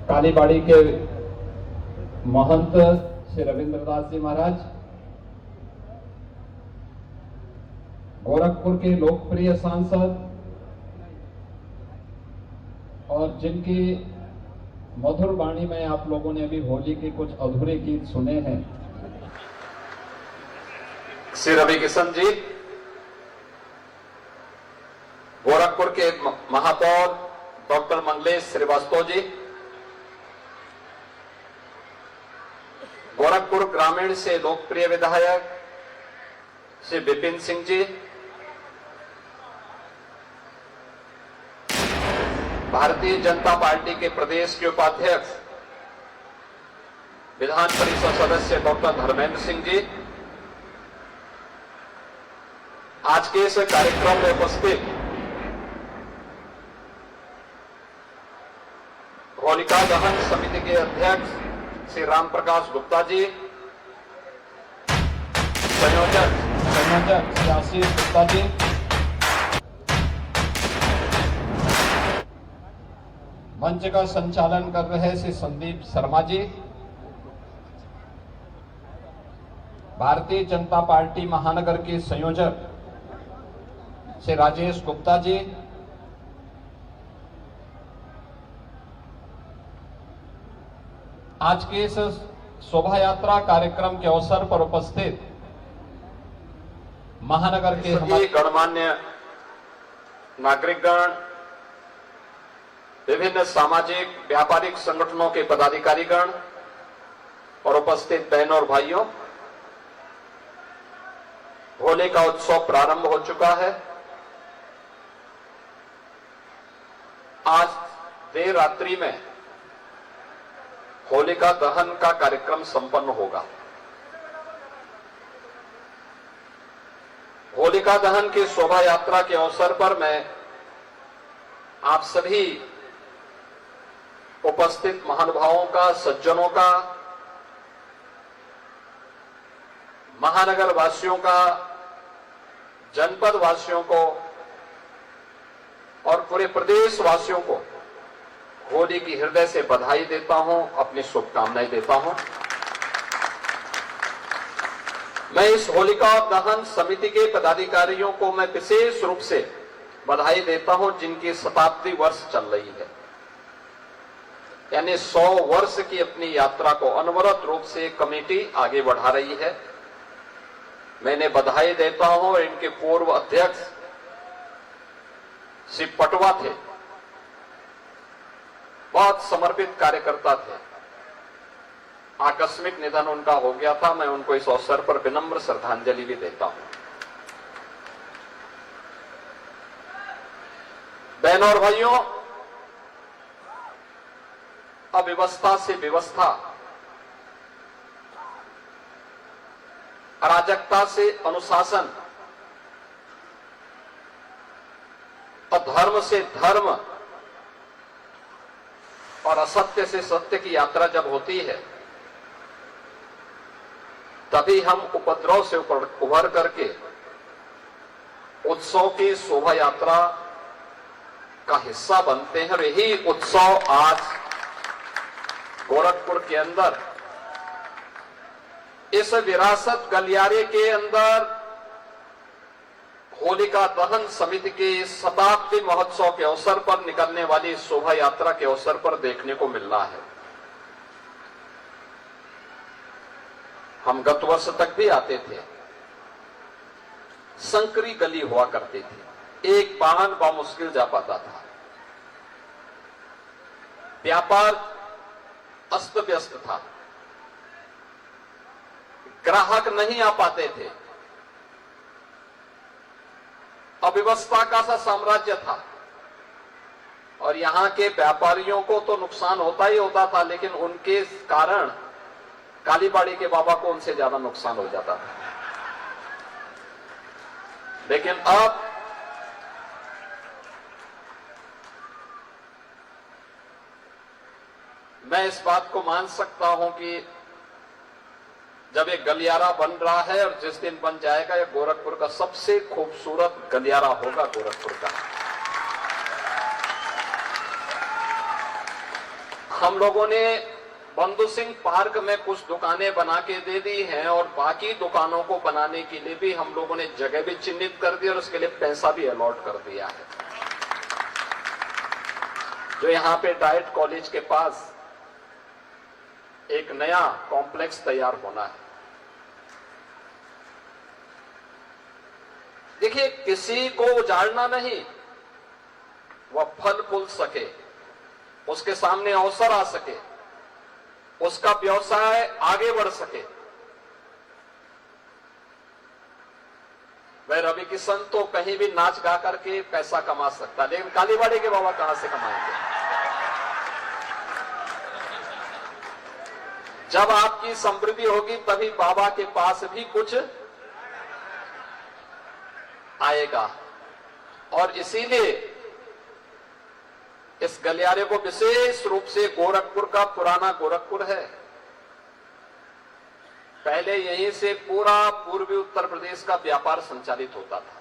कालीबाड़ी के महंत श्री रविंद्रदास जी महाराज, गोरखपुर के लोकप्रिय सांसद और जिनकी मधुर वाणी में आप लोगों ने अभी होली के कुछ अधूरे गीत सुने हैं, श्री रवि किशन जी, गोरखपुर के महापौर डॉक्टर मंगलेश श्रीवास्तव जी, गोरखपुर ग्रामीण से लोकप्रिय विधायक श्री विपिन सिंह जी, भारतीय जनता पार्टी के प्रदेश के उपाध्यक्ष विधान परिषद सदस्य डॉक्टर धर्मेंद्र सिंह जी, आज के इस कार्यक्रम में उपस्थित होलिका दहन समिति के अध्यक्ष श्री राम प्रकाश गुप्ता जी, संयोजक श्री आशीष गुप्ता जी, मंच का संचालन कर रहे श्री संदीप शर्मा जी, भारतीय जनता पार्टी महानगर के संयोजक श्री राजेश गुप्ता जी, आज के इस शोभा यात्रा कार्यक्रम के अवसर पर उपस्थित महानगर के हमारे गणमान्य नागरिकगण, विभिन्न सामाजिक व्यापारिक संगठनों के पदाधिकारीगण और उपस्थित बहनों और भाइयों, होली का उत्सव प्रारंभ हो चुका है। आज देर रात्रि में होलिका दहन का कार्यक्रम संपन्न होगा। होलिका दहन की शोभा यात्रा के अवसर पर मैं आप सभी उपस्थित महानुभावों का, सज्जनों का, महानगर वासियों का, जनपद वासियों को और पूरे प्रदेश वासियों को होली की हृदय से बधाई देता हूं, अपनी शुभकामनाएं देता हूं। मैं इस होलिका दहन समिति के पदाधिकारियों को मैं विशेष रूप से बधाई देता हूं, जिनकी शताब्दी वर्ष चल रही है, यानी 100 वर्ष की अपनी यात्रा को अनवरत रूप से कमेटी आगे बढ़ा रही है। मैंने बधाई देता हूं। इनके पूर्व अध्यक्ष श्री पटवा थे, बहुत समर्पित कार्यकर्ता थे। आकस्मिक निधन उनका हो गया था। मैं उनको इस अवसर पर विनम्र श्रद्धांजलि भी देता हूं। बहनों और भाइयों, अव्यवस्था से व्यवस्था, अराजकता से अनुशासन, अधर्म से धर्म और असत्य से सत्य की यात्रा जब होती है, तभी हम उपद्रव से उभर करके उत्सव की शोभा यात्रा का हिस्सा बनते हैं। और यही उत्सव आज गोरखपुर के अंदर इस विरासत गलियारे के अंदर होलिका दहन समिति के शताब्दी महोत्सव के अवसर पर निकलने वाली शोभा यात्रा के अवसर पर देखने को मिलना है। हम गत वर्ष तक भी आते थे। संकरी गली हुआ करती थी, एक वाहन बामुश्किल जा पाता था, व्यापार अस्त व्यस्त था, ग्राहक नहीं आ पाते थे, अव्यवस्था का सा साम्राज्य था। और यहां के व्यापारियों को तो नुकसान होता ही होता था, लेकिन उनके कारण कालीबाड़ी के बाबा को उनसे ज्यादा नुकसान हो जाता था। लेकिन अब मैं इस बात को मान सकता हूं कि जब एक गलियारा बन रहा है और जिस दिन बन जाएगा, यह गोरखपुर का सबसे खूबसूरत गलियारा होगा। गोरखपुर का हम लोगों ने बंधु सिंह पार्क में कुछ दुकानें बना के दे दी हैं और बाकी दुकानों को बनाने के लिए भी हम लोगों ने जगह भी चिन्हित कर दी और उसके लिए पैसा भी अलॉट कर दिया है। जो यहां पे डाइट कॉलेज के पास एक नया कॉम्प्लेक्स तैयार होना है। देखिए, किसी को उजाड़ना नहीं, वह फल फूल सके, उसके सामने अवसर आ सके, उसका व्यवसाय आगे बढ़ सके। वह रवि किशन तो कहीं भी नाच गा करके पैसा कमा सकता, लेकिन कालीबाड़ी के बाबा कहां से कमाएंगे? जब आपकी समृद्धि होगी तभी बाबा के पास भी कुछ आएगा। और इसीलिए इस गलियारे को विशेष रूप से गोरखपुर का पुराना गोरखपुर है। पहले यहीं से पूरा पूर्वी उत्तर प्रदेश का व्यापार संचालित होता था।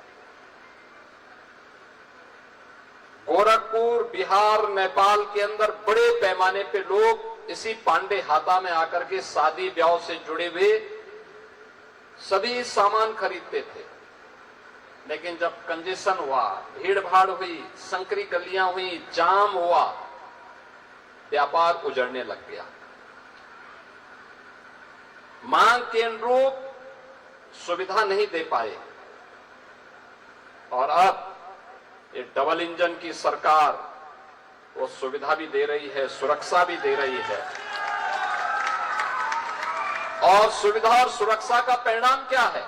गोरखपुर, बिहार, नेपाल के अंदर बड़े पैमाने पे लोग इसी पांडे हाता में आकर के शादी ब्याह से जुड़े हुए सभी सामान खरीदते थे। लेकिन जब कंजेशन हुआ, भीड़ भाड़ हुई, संकरी गलियां हुई, जाम हुआ, व्यापार उजड़ने लग गया। मांग के अनुरूप सुविधा नहीं दे पाए। और अब ये डबल इंजन की सरकार वो सुविधा भी दे रही है, सुरक्षा भी दे रही है। और सुविधा और सुरक्षा का परिणाम क्या है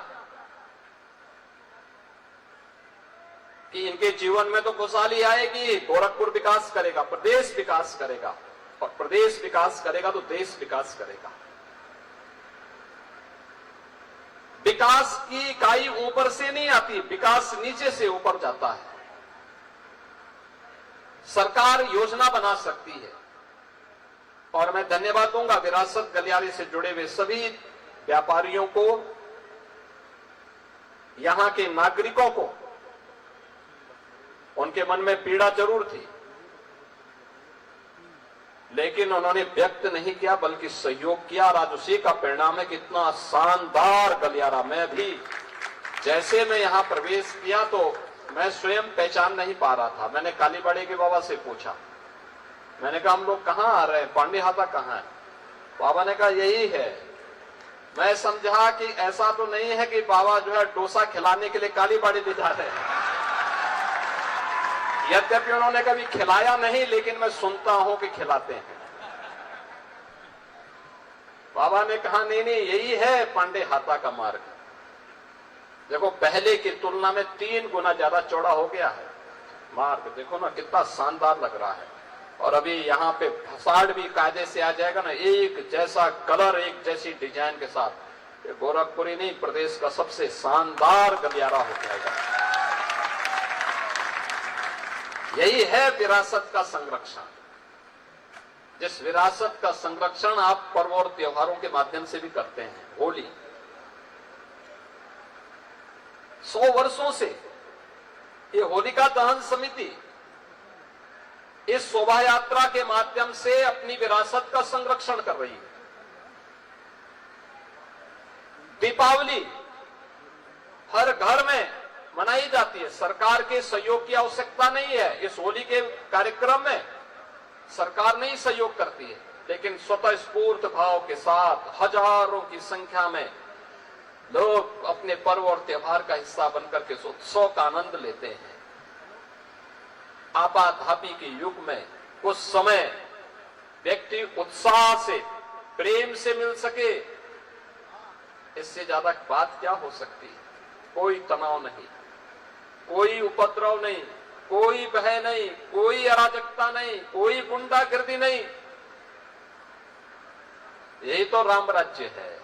कि इनके जीवन में तो खुशहाली आएगी, गोरखपुर विकास करेगा, प्रदेश विकास करेगा, और प्रदेश विकास करेगा तो देश विकास करेगा। विकास की इकाई ऊपर से नहीं आती, विकास नीचे से ऊपर जाता है। सरकार योजना बना सकती है। और मैं धन्यवाद दूंगा विरासत गलियारे से जुड़े हुए सभी व्यापारियों को, यहां के नागरिकों को। उनके मन में पीड़ा जरूर थी, लेकिन उन्होंने व्यक्त नहीं किया बल्कि सहयोग किया। और आज उसी का परिणाम है कि इतना शानदार गलियारा। मैं भी जैसे मैं यहां प्रवेश किया तो मैं स्वयं पहचान नहीं पा रहा था। मैंने कालीबाड़ी के बाबा से पूछा, मैंने कहा हम लोग कहां आ रहे हैं, पांडे हाता कहां है? बाबा ने कहा यही है। मैं समझा कि ऐसा तो नहीं है कि बाबा जो है डोसा खिलाने के लिए कालीबाड़ी ले जा रहे हैं। यद्यपि उन्होंने कभी खिलाया नहीं, लेकिन मैं सुनता हूं कि खिलाते हैं। बाबा ने कहा नहीं नहीं, यही है पांडे हाता का मार्ग। देखो, पहले की तुलना में 3 गुना ज्यादा चौड़ा हो गया है मार्ग। देखो ना कितना शानदार लग रहा है। और अभी यहाँ पे फसाड भी कायदे से आ जाएगा ना, एक जैसा कलर, एक जैसी डिजाइन के साथ। ये गोरखपुर ही नहीं, प्रदेश का सबसे शानदार गलियारा हो जाएगा। यही है विरासत का संरक्षण। जिस विरासत का संरक्षण आप पर्व और त्योहारों के माध्यम से भी करते हैं। होली 100 वर्षों से ये होलिका दहन समिति इस शोभा यात्रा के माध्यम से अपनी विरासत का संरक्षण कर रही है। दीपावली हर घर में मनाई जाती है। सरकार के सहयोग की आवश्यकता नहीं है। इस होली के कार्यक्रम में सरकार नहीं सहयोग करती है, लेकिन स्वतः स्फूर्त भाव के साथ हजारों की संख्या में लोग अपने पर्व और त्योहार का हिस्सा बनकर के उत्सव का आनंद लेते हैं। आपाधापी के युग में कुछ समय व्यक्ति उत्साह से, प्रेम से मिल सके, इससे ज्यादा बात क्या हो सकती है? कोई तनाव नहीं, कोई उपद्रव नहीं, कोई भय नहीं, कोई अराजकता नहीं, कोई गुंडागर्दी नहीं। यही तो राम राज्य है।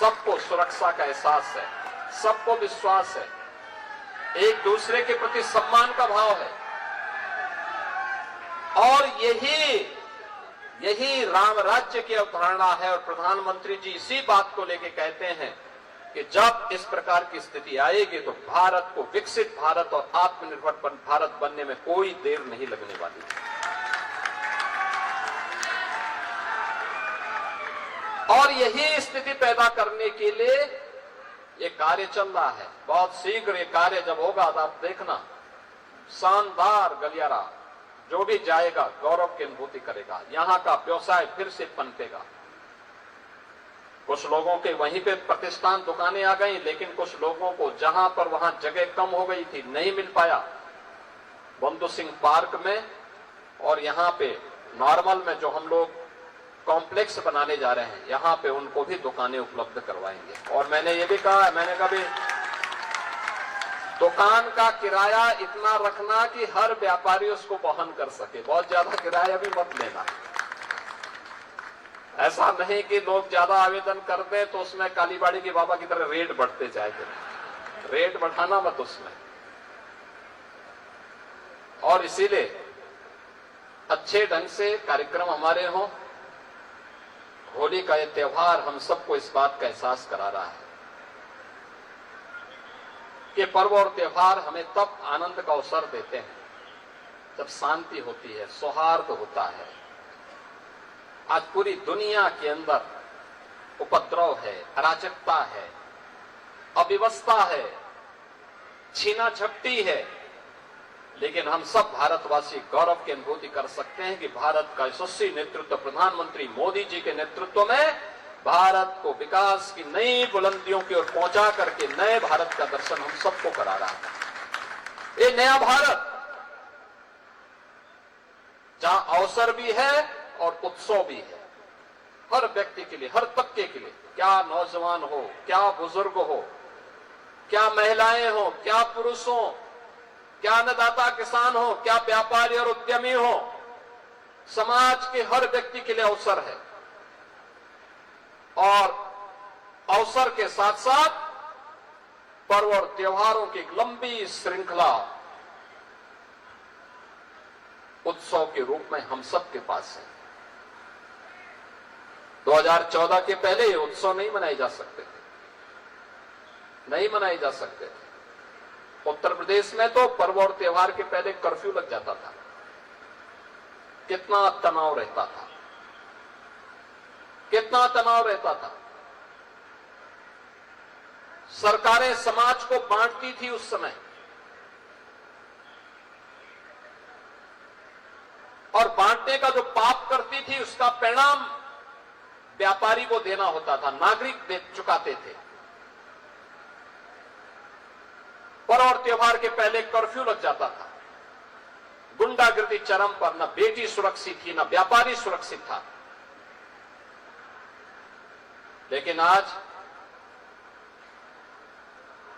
सबको सुरक्षा का एहसास है, सबको विश्वास है, एक दूसरे के प्रति सम्मान का भाव है। और यही राम राज्य की अवधारणा है। और प्रधानमंत्री जी इसी बात को लेकर कहते हैं कि जब इस प्रकार की स्थिति आएगी तो भारत को विकसित भारत और आत्मनिर्भर भारत बनने में कोई देर नहीं लगने वाली है। और यही स्थिति पैदा करने के लिए ये कार्य चल रहा है। बहुत शीघ्र ये कार्य जब होगा तो आप देखना, शानदार गलियारा जो भी जाएगा गौरव की अनुभूति करेगा। यहां का व्यवसाय फिर से पनपेगा। कुछ लोगों के वहीं पे प्रतिष्ठान दुकानें आ गई, लेकिन कुछ लोगों को जहां पर वहां जगह कम हो गई थी, नहीं मिल पाया, बंधु सिंह पार्क में और यहां पे नॉर्मल में जो हम लोग कॉम्प्लेक्स बनाने जा रहे हैं, यहां पे उनको भी दुकानें उपलब्ध करवाएंगे। और मैंने ये भी कहा, मैंने कभी दुकान का किराया इतना रखना कि हर व्यापारी उसको वहन कर सके, बहुत ज्यादा किराया भी मत लेना। ऐसा नहीं कि लोग ज्यादा आवेदन कर दें तो उसमें कालीबाड़ी के बाबा की तरह रेट बढ़ते जाएंगे, रेट बढ़ाना मत उसमें। और इसीलिए अच्छे ढंग से कार्यक्रम हमारे हों। होली का यह त्योहार हम सबको इस बात का एहसास करा रहा है कि पर्व और त्योहार हमें तब आनंद का अवसर देते हैं जब शांति होती है, सौहार्द होता है। आज पूरी दुनिया के अंदर उपद्रव है, अराजकता है, अव्यवस्था है, छीना झपटी है, लेकिन हम सब भारतवासी गौरव की अनुभूति कर सकते हैं कि भारत का यशस्वी नेतृत्व प्रधानमंत्री मोदी जी के नेतृत्व में भारत को विकास की नई बुलंदियों की ओर पहुंचा करके नए भारत का दर्शन हम सबको करा रहा है। ये नया भारत जहां अवसर भी है और उत्सव भी है, हर व्यक्ति के लिए, हर तबके के लिए, क्या नौजवान हो, क्या बुजुर्ग हो, क्या महिलाएं हो, क्या पुरुष हो, क्या अन्नदाता किसान हो, क्या व्यापारी और उद्यमी हो, समाज के हर व्यक्ति के लिए अवसर है। और अवसर के साथ साथ पर्व और त्योहारों की एक लंबी श्रृंखला उत्सव के रूप में हम सबके पास है। 2014 के पहले ये उत्सव नहीं मनाए जा सकते थे, नहीं मनाए जा सकते थे। उत्तर प्रदेश में तो पर्व और त्योहार के पहले कर्फ्यू लग जाता था, कितना तनाव रहता था, कितना तनाव रहता था। सरकारें समाज को बांटती थी उस समय, और बांटने का जो पाप करती थी उसका परिणाम व्यापारी को देना होता था, नागरिक दे चुकाते थे। पर्व और त्योहार के पहले कर्फ्यू लग जाता था, गुंडागर्दी चरम पर, न बेटी सुरक्षित थी, न व्यापारी सुरक्षित था। लेकिन आज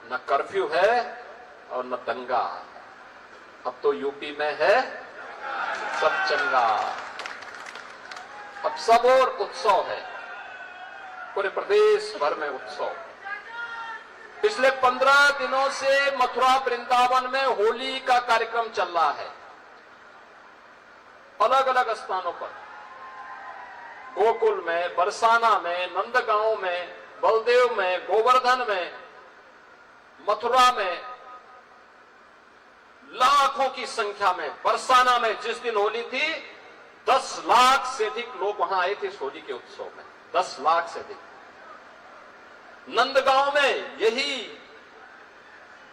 न कर्फ्यू है और न दंगा, अब तो यूपी में है सब चंगा, अब सब और उत्सव है, पूरे प्रदेश भर में उत्सव। पिछले 15 दिनों से मथुरा वृंदावन में होली का कार्यक्रम चल रहा है, अलग अलग स्थानों पर, गोकुल में, बरसाना में, नंदगांव में, बलदेव में, गोवर्धन में, मथुरा में, लाखों की संख्या में। बरसाना में जिस दिन होली थी 10 लाख से अधिक लोग वहां आए थे इस होली के उत्सव में, 10 लाख से अधिक। नंदगांव में यही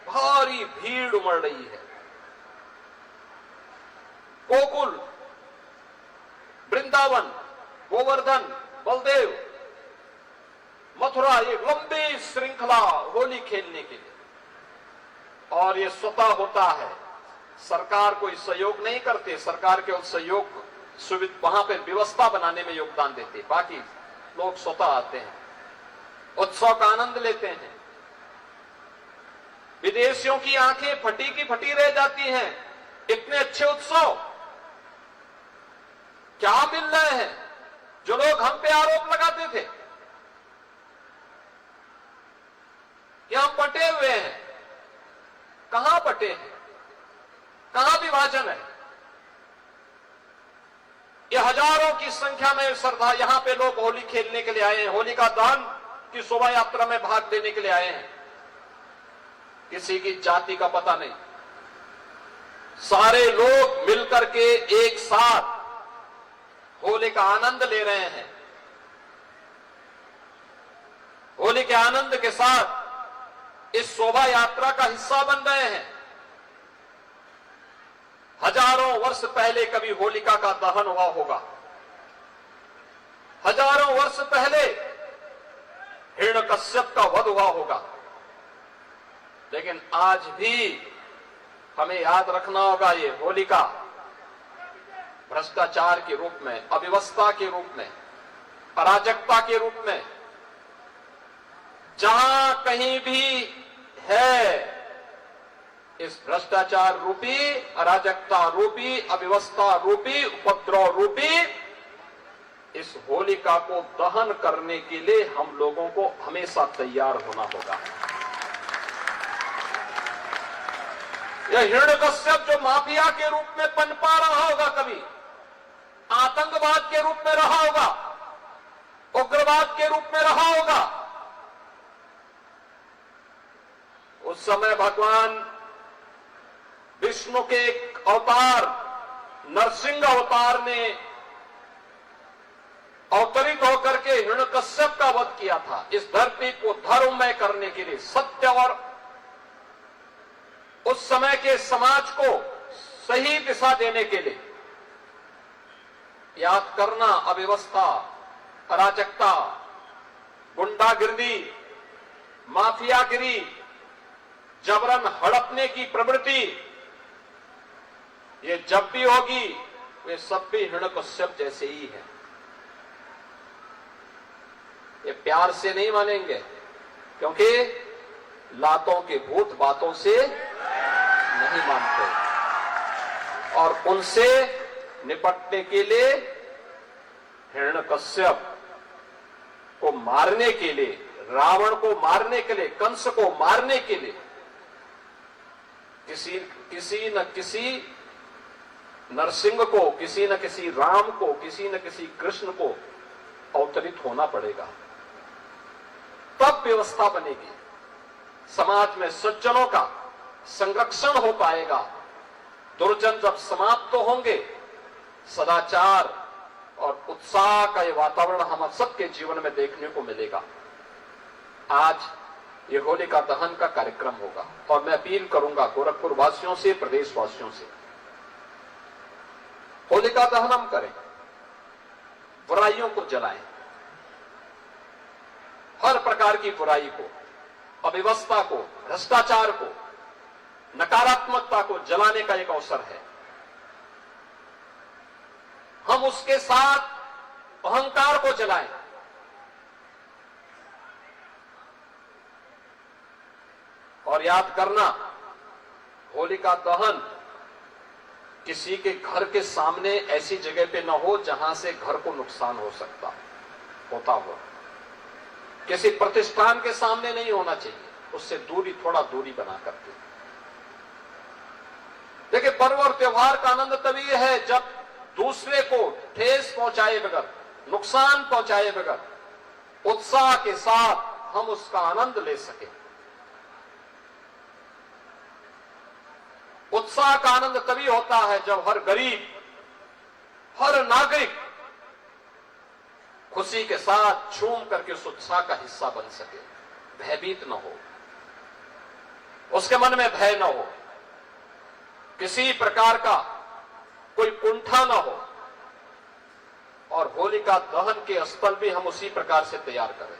भारी भीड़ उमड़ रही है। गोकुल, वृंदावन, गोवर्धन, बलदेव, मथुरा, ये लंबी श्रृंखला होली खेलने के लिए। और ये स्वतः होता है, सरकार कोई सहयोग नहीं करते, सरकार केवल सहयोग सुविधा वहां पे व्यवस्था बनाने में योगदान देते, बाकी लोग स्वतः आते हैं, उत्सव का आनंद लेते हैं। विदेशियों की आंखें फटी की फटी रह जाती हैं, इतने अच्छे उत्सव क्या मिल रहे हैं। जो लोग हम पे आरोप लगाते थे कि हम पटे हुए हैं, कहां पटे हैं, कहां विभाजन है। ये हजारों की संख्या में श्रद्धा, यहां पे लोग होली खेलने के लिए आए हैं, होली का दहन की शोभा यात्रा में भाग लेने के लिए आए हैं। किसी की जाति का पता नहीं, सारे लोग मिलकर के एक साथ होली का आनंद ले रहे हैं। होली के आनंद के साथ इस शोभा यात्रा का हिस्सा बन रहे हैं। हजारों वर्ष पहले कभी होलिका का दहन हुआ होगा, हजारों वर्ष पहले हिरण्यकश्यप का वध हुआ होगा, लेकिन आज भी हमें याद रखना होगा, ये होलिका भ्रष्टाचार के रूप में, अव्यवस्था के रूप में, अराजकता के रूप में जहां कहीं भी है, इस भ्रष्टाचार रूपी, अराजकता रूपी, अव्यवस्था रूपी, उपद्रव रूपी इस होलिका को दहन करने के लिए हम लोगों को हमेशा तैयार होना होगा। यह हिरण्यकश्यप जो माफिया के रूप में पनपा रहा होगा, कभी आतंकवाद के रूप में रहा होगा, उग्रवाद के रूप में रहा होगा, उस समय भगवान विष्णु के एक अवतार नरसिंह अवतार ने अवतरित होकर के हिरण्यकश्यप का वध किया था, इस धरती को धर्ममय करने के लिए, सत्य और उस समय के समाज को सही दिशा देने के लिए। याद करना, अव्यवस्था, अराजकता, गुंडागिर्दी, माफियागिरी, जबरन हड़पने की प्रवृत्ति, ये जब भी होगी वे सब भी हिरण्यकश्यप जैसे ही हैं। ये प्यार से नहीं मानेंगे, क्योंकि लातों के भूत बातों से नहीं मानते, और उनसे निपटने के लिए हिरण्यकश्यप को मारने के लिए, रावण को मारने के लिए, कंस को मारने के लिए किसी न किसी नरसिंह को, किसी न किसी राम को, किसी न किसी कृष्ण को अवतरित होना पड़ेगा, तब व्यवस्था बनेगी, समाज में सज्जनों का संरक्षण हो पाएगा। दुर्जन जब समाप्त तो होंगे, सदाचार और उत्साह का ये वातावरण हम सबके जीवन में देखने को मिलेगा। आज ये होलिका दहन का कार्यक्रम होगा, और मैं अपील करूंगा गोरखपुर वासियों से, प्रदेशवासियों से, होलिका दहन हम करें, बुराइयों को जलाएं, हर प्रकार की बुराई को, अव्यवस्था को, भ्रष्टाचार को, नकारात्मकता को जलाने का एक अवसर है। हम उसके साथ अहंकार को जलाएं, और याद करना, होलिका दहन किसी के घर के सामने ऐसी जगह पे न हो जहां से घर को नुकसान हो सकता होता हो, किसी प्रतिष्ठान के सामने नहीं होना चाहिए, उससे दूरी, थोड़ा दूरी बना करके। देखिए, पर्व और त्योहार का आनंद तभी है जब दूसरे को ठेस पहुंचाए बगैर, नुकसान पहुंचाए बगैर, उत्साह के साथ हम उसका आनंद ले सके। उत्साह का आनंद तभी होता है जब हर गरीब, हर नागरिक खुशी के साथ झूम करके उस उत्साह का हिस्सा बन सके, भयभीत न हो, उसके मन में भय न हो, किसी प्रकार का कोई कुंठा न हो, और होलिका दहन के स्थल भी हम उसी प्रकार से तैयार करें,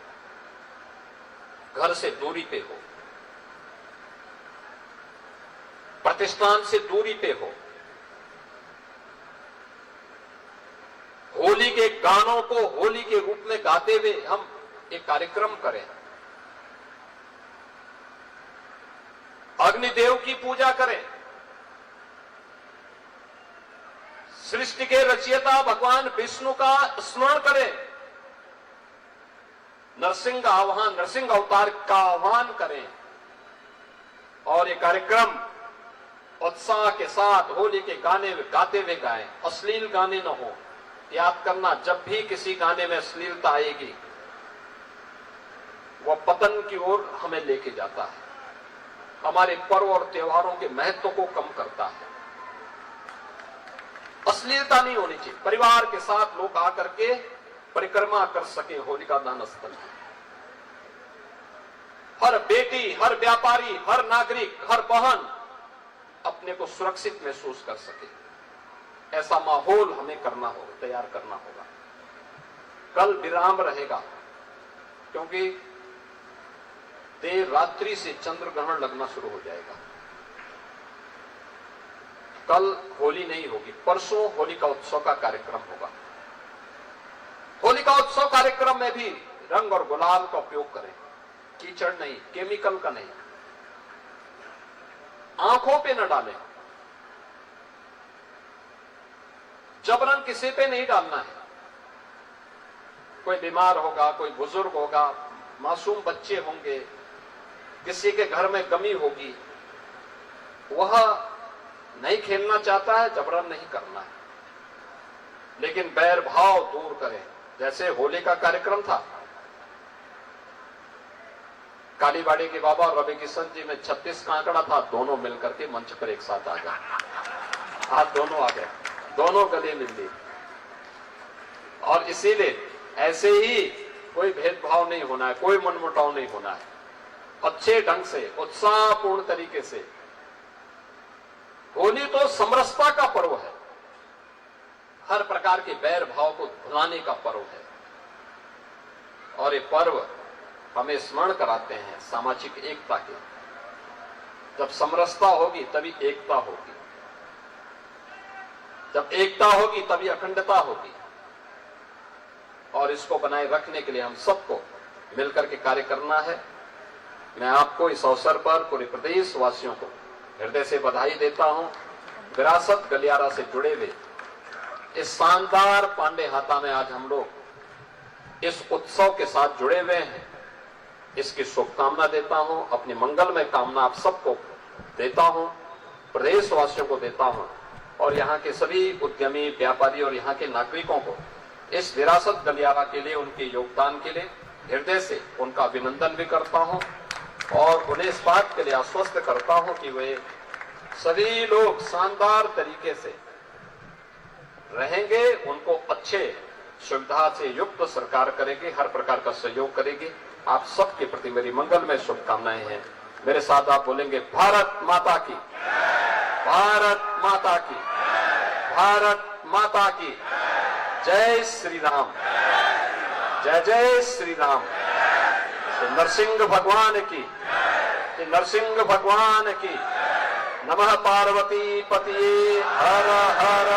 घर से दूरी पे हो, प्रतिष्ठान से दूरी पे हो, होली के गानों को होली के रूप में गाते हुए हम एक कार्यक्रम करें, अग्निदेव की पूजा करें, सृष्टि के रचयिता भगवान विष्णु का स्मरण करें, नरसिंह आह्वान, नरसिंह अवतार का आह्वान करें, और ये कार्यक्रम उत्साह के साथ होली के गाने गाते हुए गाएं, अश्लील गाने न हो। याद करना, जब भी किसी गाने में अश्लीलता आएगी वह पतन की ओर हमें लेके जाता है, हमारे पर्व और त्योहारों के महत्व को कम करता है। अश्लीलता नहीं होनी चाहिए, परिवार के साथ लोग आकर के परिक्रमा कर सके होलिका दहन स्थल में। हर बेटी, हर व्यापारी, हर नागरिक, हर बहन अपने को सुरक्षित महसूस कर सके, ऐसा माहौल हमें करना होगा, तैयार करना होगा। कल विराम रहेगा क्योंकि देर रात्रि से चंद्र ग्रहण लगना शुरू हो जाएगा। कल होली नहीं होगी, परसों होलिका उत्सव का कार्यक्रम होगा। होलिका उत्सव कार्यक्रम में भी रंग और गुलाल का उपयोग करें, कीचड़ नहीं, केमिकल का नहीं, आंखों पे न डालें, जबरन किसी पे नहीं डालना है। कोई बीमार होगा, कोई बुजुर्ग होगा, मासूम बच्चे होंगे, किसी के घर में गमी होगी, वह नहीं खेलना चाहता है, जबरन नहीं करना है, लेकिन बैर भाव दूर करें। जैसे होली का कार्यक्रम था, कालीबाड़ी के बाबा और रवि किशन जी में 36 का आंकड़ा था, दोनों मिलकर के मंच पर एक साथ आ गए, आज दोनों आ गए, दोनों गले मिल ली। और इसीलिए ऐसे ही कोई भेदभाव नहीं होना है, कोई मनमुटाव नहीं होना है, अच्छे ढंग से, उत्साहपूर्ण तरीके से। होली तो समरसता का पर्व है, हर प्रकार के बैर भाव को भुलाने का पर्व है, और ये पर्व हमें स्मरण कराते हैं सामाजिक एकता के। जब समरसता होगी तभी एकता होगी, जब एकता होगी तभी अखंडता होगी, और इसको बनाए रखने के लिए हम सबको मिलकर के कार्य करना है। मैं आपको इस अवसर पर पूरे प्रदेश वासियों को हृदय से बधाई देता हूं। विरासत गलियारा से जुड़े हुए इस शानदार पांडे हाता में आज हम लोग इस उत्सव के साथ जुड़े हुए हैं, इसकी शुभकामना देता हूं, अपनी मंगलमय कामना आप सबको देता हूं, प्रदेश वासियों को देता हूं, और यहाँ के सभी उद्यमी, व्यापारी और यहाँ के नागरिकों को इस विरासत गलियारा के लिए, उनके योगदान के लिए हृदय से उनका अभिनंदन भी करता हूं, और उन्हें इस बात के लिए आश्वस्त करता हूं कि वे सभी लोग शानदार तरीके से रहेंगे, उनको अच्छे सुविधा से युक्त सरकार करेगी, हर प्रकार का सहयोग करेगी। आप सबके प्रति मेरी मंगलमय शुभकामनाएं हैं। मेरे साथ आप बोलेंगे, भारत माता की, भारत माता की, भारत माता की जय श्री राम, जय जय श्री राम। नरसिंह भगवान की, नरसिंह भगवान की। नमः पार्वती पतिये हर हर।